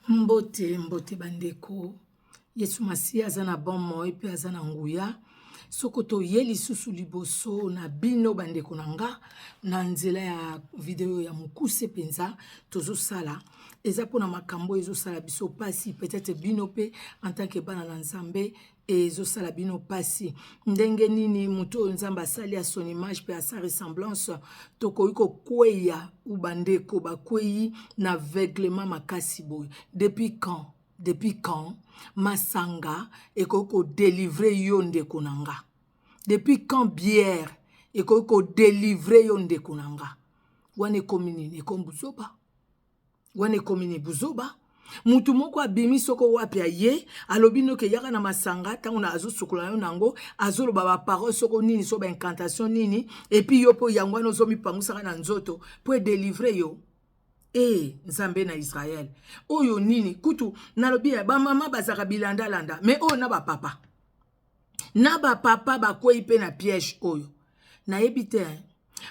Mbote mbote bandeko Yesu Masiya aza na bon moi pe aza na nguya soko toye lisusu liboso na bino bandeko na nga na nzela ya video ya mokuse penza tozosala eza mpona makambo ezosala biso pasi peut-être bino pe en tant que bana na Nzambe ezosala bino pasi ndenge nini mutu oyo Nzambe asali a son image pe a sa ressemblance tokoki kokweya ubandeko bakweyi na aveuglement makasi boye depuis quand masanga ekoki kodélivre yo ndeko na nga depuis quand bière ekoki kodélivre yo ndeko na nga wana ekomi nini ekomi buzoba wana ekomi ni buzoba mutu moko abimi soko wapi aye alobi noke yaka na masanga tango na azosukola yo nango azoloba baparole soko nini so baincantation nini epi yo po yango wana ozomipangusaka na nzoto po edélivre yo Nzambe na Israël oyo nini kutu nalobi ya bamama bazaka bilanda-landa mais oyo na bapapa bakweyi pe na piège oyo nayebi te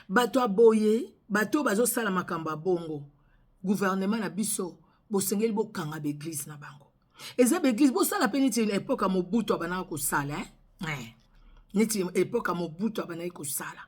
bato aboye bato bazosala makambo ya bongo gouvernement na biso bosengeli bokanga baeglise na bango eza baeglise bosala pe neti epoke ya Mobutu abanaka kosala neti epoke ya Mobutu abanaki kosala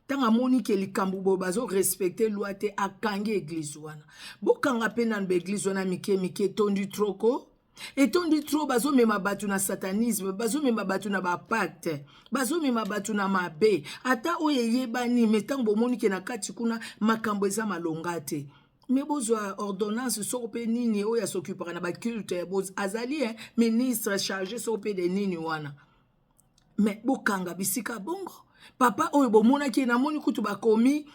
tanga moni ke likambo bo bazo respecter loi te akangi église wana bokanga pe na église wana mike etondi troko etondi tro bazo mema batu na satanisme bazo mema batu na ba pacte bazo mema batu na mabe ata oye yebani metango bomoni ke na kati kuna makambo eza malonga te mais bozwa ordonnance soko pe nini oya s'occupera na ba culte boz azali ministre chargé soko pe de nini wana mais bokanga bisika bongo papa oyo bomonaki na moni kutu bakomi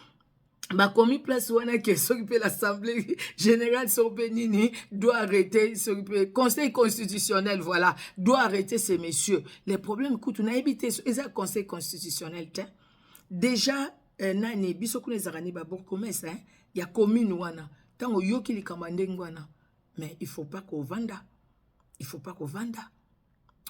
place wana ke soki pe l'assemblée générale soki nini doit arrêter soki pe conseil constitutionnel voilà doit arrêter ces messieurs les problèmes kutu na ebité eza conseil constitutionnel déjà nani biso kuna ezaka ni ba bourgmestre ya commune wana tango yoki likambo ndenge wana mais il faut pas kovanda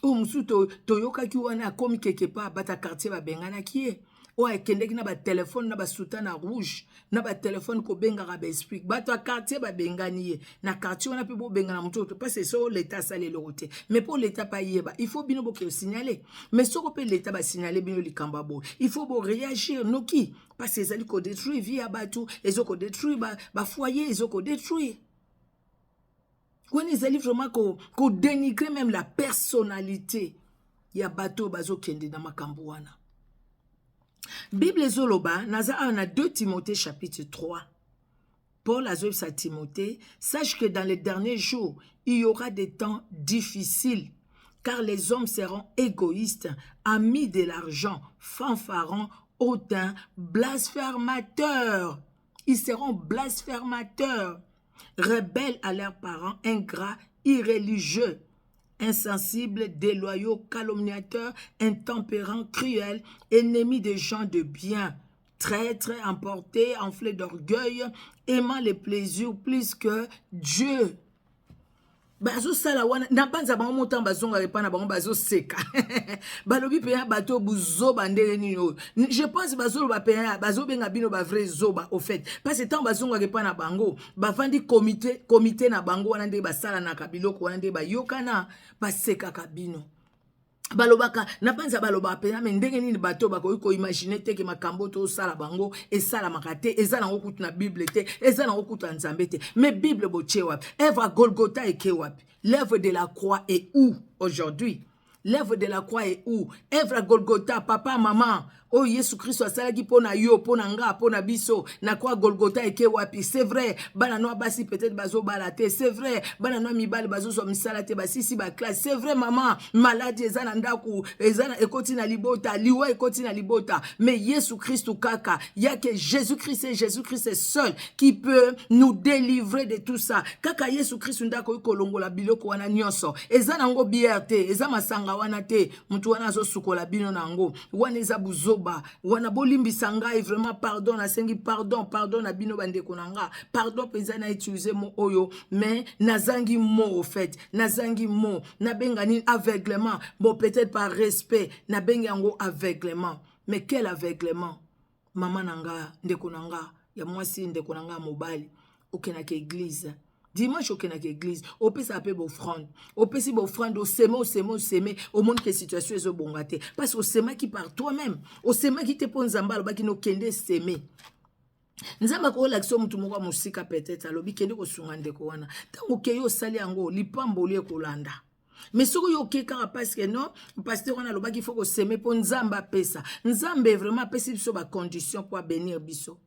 o musu toyokaki wana akomi quelque part bata quartier babenganaki ye o akendeki na ba téléphone na ba soutane rouge na ba téléphone ko bengaka ba esprit bato quartier babengani ye na quartier wana pe bo bengana mutu to parce que so l'état sale lokote mais pour l'état pas yeba il faut bino bo signaler mais soko pe l'état ba signaler bino likamba bo il faut bo réagir noki parce que ezali ko détruire vie ya batu ezoko détruire ba foyer ezoko détruire. Quand ils allaient vraiment qu'on dénigrer même la personnalité, il y a bateau bazo kende na makambo wana. Bible zoloba naza na 2 Timothée chapitre 3. Paul a dit à Timothée, sache que dans les derniers jours, il y aura des temps difficiles, car les hommes seront égoïstes, amis de l'argent, fanfarons, hautains, blasphémateurs. Ils seront blasphémateurs. Rebelles à leurs parents, ingrats, irréligieux, insensibles, déloyaux, calomniateurs, intempérants, cruels, ennemis des gens de bien, traîtres, emportés, enflés d'orgueil, aimant les plaisirs plus que Dieu. Bazo sala wana na banza bango motan bazonga repana bango bazo seka balobi pe bato buzo bandele ni yo je pense bazo ba pe bazo benga bino ba vrai zoba au fait parce que tant bazonga repana bango ba vandi comité na bango wana nde basala na kabiloko wana nde ba yokana baseka kabino balobaka na panza baloba pe na ndenge nini bato bakoki ko imaginer te ke makambo to sala bango et sala makate ezala ngo kutu na Bible te ezala ngo kutu Nzambe te mais Bible boche wapi Eva Golgotha eke wapi l'œuvre de la croix est où aujourd'hui l'œuvre de la croix est où Eva Golgotha papa maman oh Yesu Christ asalaki pona yo pona nga pona biso na kwa Golgotha eke wapi c'est vrai bana no basi peut-être bazo balate c'est vrai bana no mibali bazo so misala te basisi ba classe c'est vrai maman maladie ezana ndaku ezana ekoti na libota liwa ekoti na libota mais Yesu Christ kaka yake Jésus Christ est seul qui peut nous délivrer de tout ça kaka Yesu Christ ndako ikolongola biloko wana nyonso ezana ngo bierte eza masanga wana te mutu wana zo sukola bino nango wana eza buzo wana bolimbisa ngai vraiment pardon nasengi pardon na bino bandeko nanga pardon penza na utiliser mo oyo mais nazangi mo au fait nazangi mo na bengani aveuglement bon peut-être par respect na bengango aveuglement mais quel aveuglement maman nanga ndeko nanga ya mwasi ndeko nanga mobali okena ke église Dimanche okendaka église opesa mpe bofrande opesi bofrande oseme omoni ke situation ezobonga te parce osemaki par toi-même osemaki te mpo nzambe alobaki nokende seme nzambe akolakisa mutu moko ya mosika peut-être alobi kende kosunga ndeko wana ntango okei osali yango lipamboli ekolanda mais soki oyo okei kaka parce que non pasteur wana alobaki il faut koseme mpo nzambe apesa nzambe vraiment apesi biso bacondition mpo abénir biso.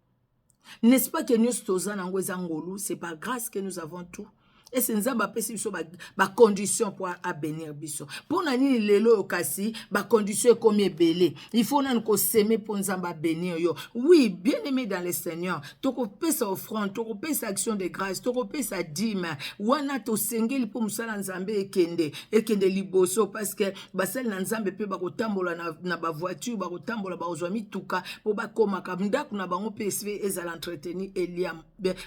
N'est-ce pas que nous sommes c'est par grâce que nous avons tout. Et c'est nzambe apesi biso ba condition pour bénir biso. Pour nani lelo okasi ba condition comme ebele. Il faut nan ko semer pour nzambe bénir yo. Oui, bien aimé dans le Seigneur. Toko pesa offrande, toko pesa action de grâce, toko pesa dîme. Wana to sengeli pour musala nzambe ekende liboso parce que basel na nzambe pe ba kotambola na ba voiture, ba kotambola ba ozwa mituka po ba koma ka ndako na bango PSV ezala entretenir Eliam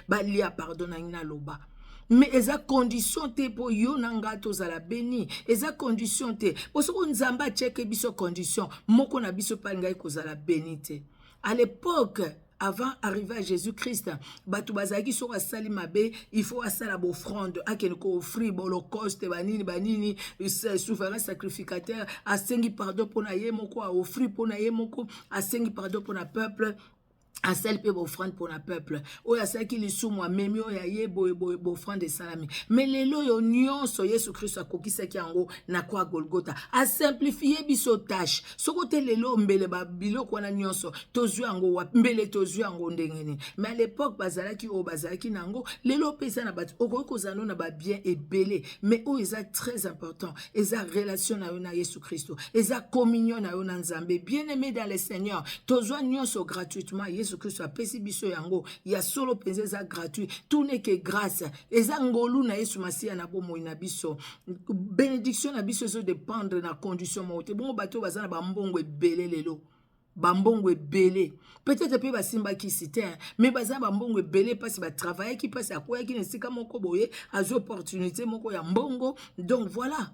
ba lia pardon na loba. Mais eza condition te po yo nanga tozala béni eza condition te po soko nzamba cheke biso condition moko na biso pa ngai kozala béni te. À l'époque avant arriver à Jésus-Christ bato bazaki soko asali mabe il faut asala bofrande akene ko offrir holocauste banini souverain sacrificateur asengi pardon pona ye moko a offrir pona ye moko asengi pardon pona peuple asel pe bofrande pour le peuple oyo asalaki lisumu amemi oyo aye bofrande esalami mais lelo yo nyonso Yesu Kristo akokisaki yango na kwa Golgotha asimplifie biso tâche soko te lelo mbele babiloko wana nyonso tozwi yango mbele tozwi yango ndengeni mais à l'époque bazalaki oyo bazalaki nango lelo pesa na bato okoki kozala na babien ebele mais oyo eza très important eza relation na yo na Yesu Kristo eza communion na yo na Nzambe bien aimé dans le Seigneur tozwa nyonso gratuitement Yesu Christ apesi biso yango ya solo penze eza gratuit tout n'est que grâce eza ngolu na Yesu Masia na bomoi na biso bénédiction na biso zo dépendre na condition mote bon bato bazana ba mbongo ebele lelo bambongo ebele peut-être pe basimba ki cité mais bazana bambongo ebele parce ba travailler qui passe à quoi qui ne sika moko boye azo opportunité moko ya mbongo donc voilà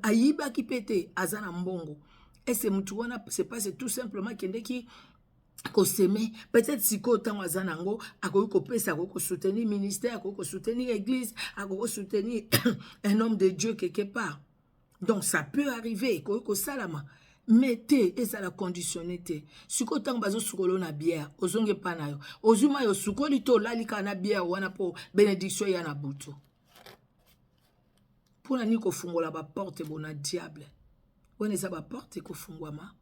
ayiba ki pete azana mbongo et c'est mutu wana c'est pas c'est tout simplement kende ki koseme peut-être siko tango azanango akoki kopesa akoki soutenir ministère akoki soutenir église akoki soutenir un homme de Dieu quelque part donc ça peut arriver akoki kosalama mais te ezala conditionné te siko tango bazo sukolo na bière ozonge pa na yo ozuma yo sukoli to lalika na bière wana po bénédiction ya na butu pour nani kofungola ba porte bona diable wana eza ba porte kofungwama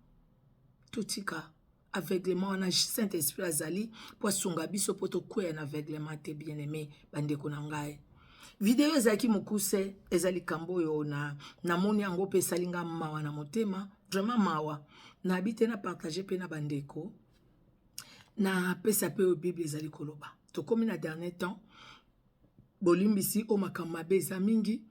totika aveuglement on a Saint-Esprit azali pour sunga biso poto kwea na aveuglement te bien aimé bandeko na ngai video ezaki mukuse ezali kambo yo na moni yango pe salinga mawa na motema vraiment mawa na habite na partager pe na bandeko na pesa pe o Bible ezali koloba to komi na dernier temps bolimbisi o makama beza mingi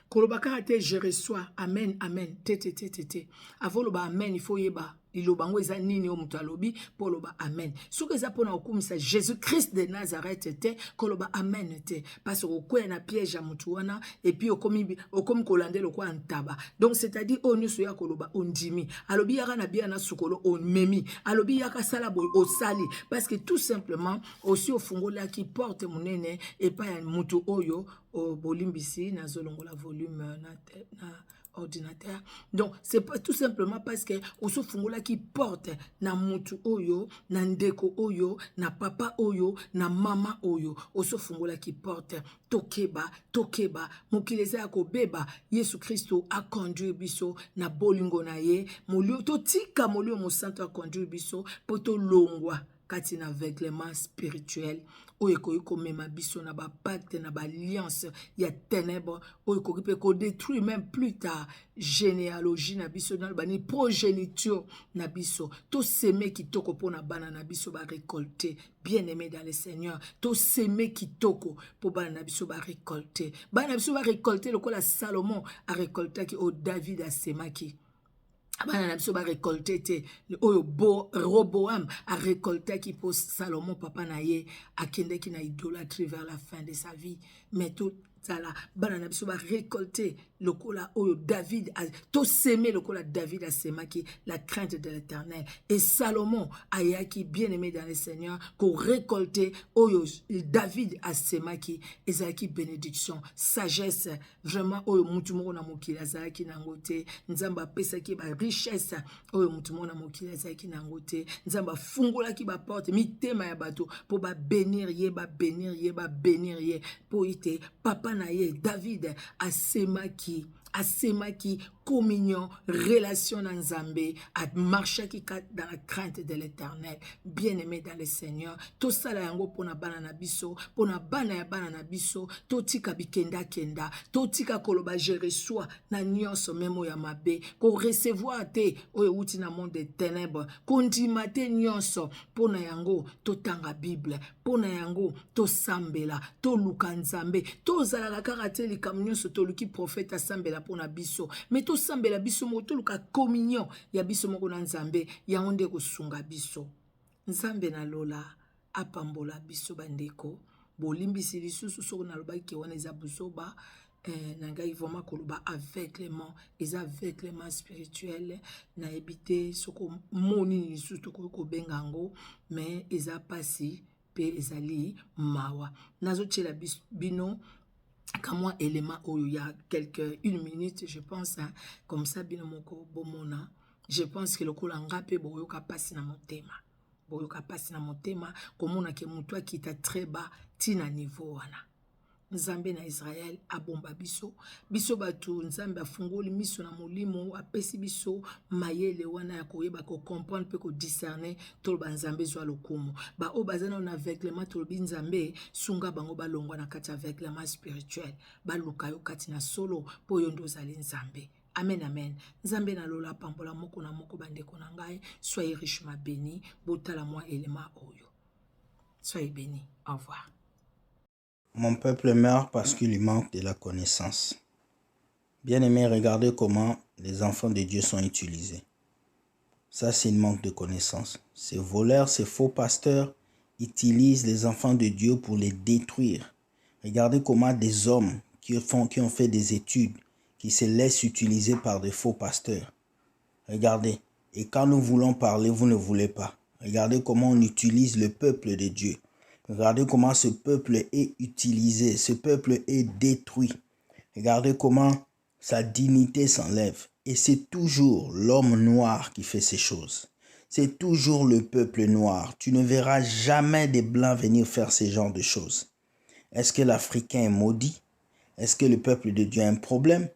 koloba ka te je reçois amen amen te avoloba amen il faut yeba lilobango eza nini o mutu alobi po loba amen soki eza mpona kokumisa Jésus Christ de Nazareth te koloba amen te parce que okwea na piège ya mutu wana et puis okomi kolande lokwa ntaba donc c'est-à-dire oyo nyonso ya koloba ondimi alobi yaka na bia na sukolo omemi alobi yaka sala boy osali parce que tout simplement aussi ofungolaki porte monene epai ya mutu oyo bolimbisi nazolongola volume na ordinateur donc c'est pas tout simplement parce que oso fungola qui porte na mutu oyo na ndeko oyo na papa oyo na mama oyo oso fungola qui porte tokeba mokileza ya kobeba Yesu Kristo a conduit biso na bolingo na ye molio totika molio mosanto a conduit biso poto longwa kati na aveuglement spirituel oyo ekoki komema biso na bapacte na baalliance ya ténèbre oyo ekoki mpe kodétruire même plus tard généalogie na biso na bani progéniture na biso toseme kitoko mpo na bana na biso barécolte bien aimé dans le Seigneur toseme kitoko mpo bana na biso barécolte bana na biso barécolte lokola Salomon arécoltaki o David asemaki bana na biso ba récolter te oyo Roboam a récolté qui pour Salomon papa na ye akendeki na idolâtrie vers la fin de sa vie mais tout zala bana na biso ba récolter lokola oyo David a to semé lokola David a semaki la crainte de l'Éternel et Salomon ayaki bien-aimé dans le Seigneur ko récolter oyo David a semaki ezalaki bénédiction sagesse vraiment oyo mutu moko na mokili azalaki nango te nzambe apesaki ba richesse oyo mutu moko na mokili azalaki nango te nzambe afungolaki ba porte mitema ya bato po ba bénir ye po ite papa na ye David asemaki communion, relation dans Nzambe, à marcher dans la crainte de l'Éternel, bien-aimé dans le Seigneur. Tout ça là yango pona bana na biso, pona bana ya bana na biso, to tika bikenda kenda, to tika koloba je reçois na nyonso memo ya mabe, ko recevoir te oyo uti na monde des ténèbres, kondima te nyonso pona yango to tanga Bible, pona yango to sambela, to luka Nzambe, to zalaka kaka te likambo nyonso to luki prophète sambela pona biso, mais to sambela biso mo to luka communion ya biso moko na Nzambe ya onde ko sunga biso. Nzambe na lola apambola biso bandeko bolimbisi lisusu soko na loba ki wana eza buzoba na ngai vraiment koloba aveuglement eza aveuglement spirituel na ebité soko moni lisusu to ko bengango mais eza pasi pe ezali mawa nazo tshela bino comme moi élément où il y a une minute je pense hein, comme ça bino moko bomona je pense que le kolanga pe boyoka pasi na motema komona ke mutu akita très bas tina niveau wana Nzambe na Israël abomba biso batu Nzambe afungoli miso na molimo apesi biso mayele wana ya koyeba ko comprendre pe ko discerner toloba Nzambe zwa lokumu ba o bazana na aveuglement tolobi Nzambe sunga bango balongwa na kati aveuglement spirituel baluka yo kati na solo po yo ndozali Nzambe. Amen, amen. Nzambe na lola pambola moko na moko bandeko na ngai. Soyez richement bénis. Botala moi élément oyo. Soyez bénis. Au revoir. Mon peuple meurt parce qu'il lui manque de la connaissance. Bien-aimés, regardez comment les enfants de Dieu sont utilisés. Ça, c'est une manque de connaissance. Ces voleurs, ces faux pasteurs utilisent les enfants de Dieu pour les détruire. Regardez comment des hommes qui ont fait des études, qui se laissent utiliser par des faux pasteurs. Regardez. Et quand nous voulons parler, vous ne voulez pas. Regardez comment on utilise le peuple de Dieu. Regardez comment ce peuple est utilisé. Ce peuple est détruit. Regardez comment sa dignité s'enlève. Et c'est toujours l'homme noir qui fait ces choses. C'est toujours le peuple noir. Tu ne verras jamais des blancs venir faire ce genre de choses. Est-ce que l'Africain est maudit? Est-ce que le peuple de Dieu a un problème?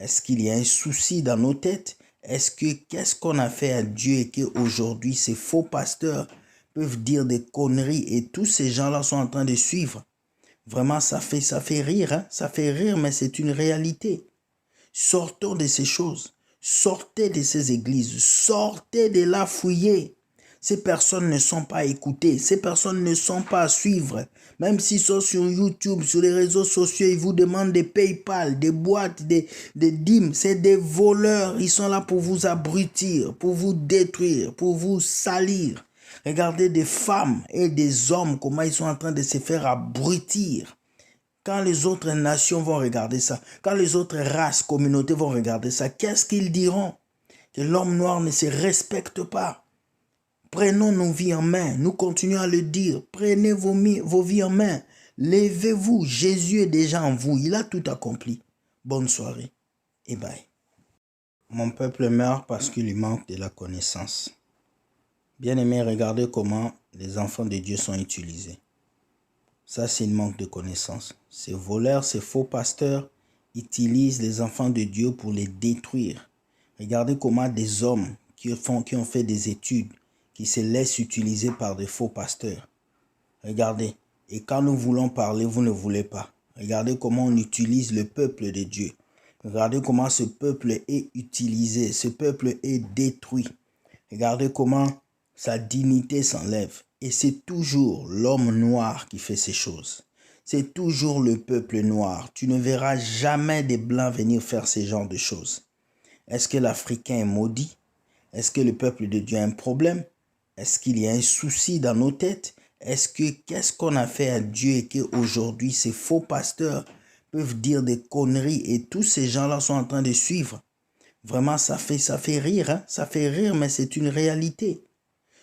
Est-ce qu'il y a un souci dans nos têtes? Qu'est-ce qu'on a fait à Dieu et qu'aujourd'hui ces faux pasteurs peuvent dire des conneries et tous ces gens-là sont en train de suivre? Vraiment, ça fait rire, hein? Ça fait rire, mais c'est une réalité. Sortons de ces choses. Sortez de ces églises. Sortez de là, fouillez. Ces personnes ne sont pas écoutées. Ces personnes ne sont pas à suivre. Même s'ils sont sur YouTube, sur les réseaux sociaux, ils vous demandent des PayPal, des boîtes, des dîmes. C'est des voleurs. Ils sont là pour vous abrutir, pour vous détruire, pour vous salir. Regardez des femmes et des hommes, comment ils sont en train de se faire abrutir. Quand les autres nations vont regarder ça, quand les autres races, communautés vont regarder ça, qu'est-ce qu'ils diront? Que l'homme noir ne se respecte pas. Prenons nos vies en main. Nous continuons à le dire. Prenez vos vies en main. Levez-vous. Jésus est déjà en vous. Il a tout accompli. Bonne soirée et bye. Mon peuple meurt parce qu'il lui manque de la connaissance. Bien-aimés, regardez comment les enfants de Dieu sont utilisés. Ça, c'est une manque de connaissance. Ces voleurs, ces faux pasteurs utilisent les enfants de Dieu pour les détruire. Regardez comment des hommes qui ont fait des études, qui se laissent utiliser par des faux pasteurs. Regardez. Et quand nous voulons parler, vous ne voulez pas. Regardez comment on utilise le peuple de Dieu. Regardez comment ce peuple est utilisé. Ce peuple est détruit. Regardez comment sa dignité s'enlève. Et c'est toujours l'homme noir qui fait ces choses. C'est toujours le peuple noir. Tu ne verras jamais des blancs venir faire ce genre de choses. Est-ce que l'Africain est maudit? Est-ce que le peuple de Dieu a un problème? Est-ce qu'il y a un souci dans nos têtes? Qu'est-ce qu'on a fait à Dieu et qu'aujourd'hui ces faux pasteurs peuvent dire des conneries et tous ces gens-là sont en train de suivre. Vraiment, ça fait rire, hein? Ça fait rire, mais c'est une réalité.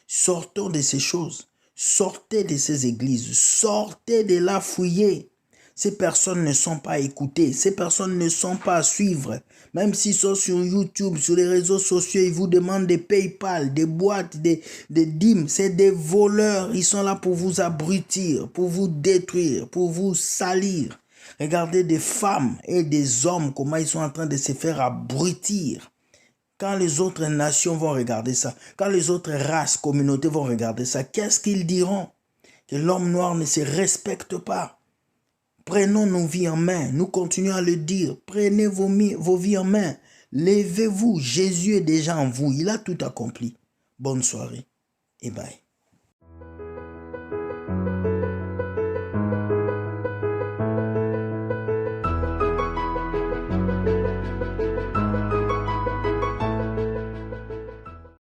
Sortons de ces choses. Sortez de ces églises. Sortez de là, fouillez. Ces personnes ne sont pas écoutées. Ces personnes ne sont pas à suivre. Même s'ils sont sur YouTube, sur les réseaux sociaux, ils vous demandent des PayPal, des boîtes, des dîmes. C'est des voleurs. Ils sont là pour vous abrutir, pour vous détruire, pour vous salir. Regardez des femmes et des hommes, comment ils sont en train de se faire abrutir. Quand les autres nations vont regarder ça, quand les autres races, communautés vont regarder ça, qu'est-ce qu'ils diront? Que l'homme noir ne se respecte pas. Prenons nos vies en main, nous continuons à le dire. Prenez vos vies en main. Levez-vous, Jésus est déjà en vous, il a tout accompli. Bonne soirée et bye.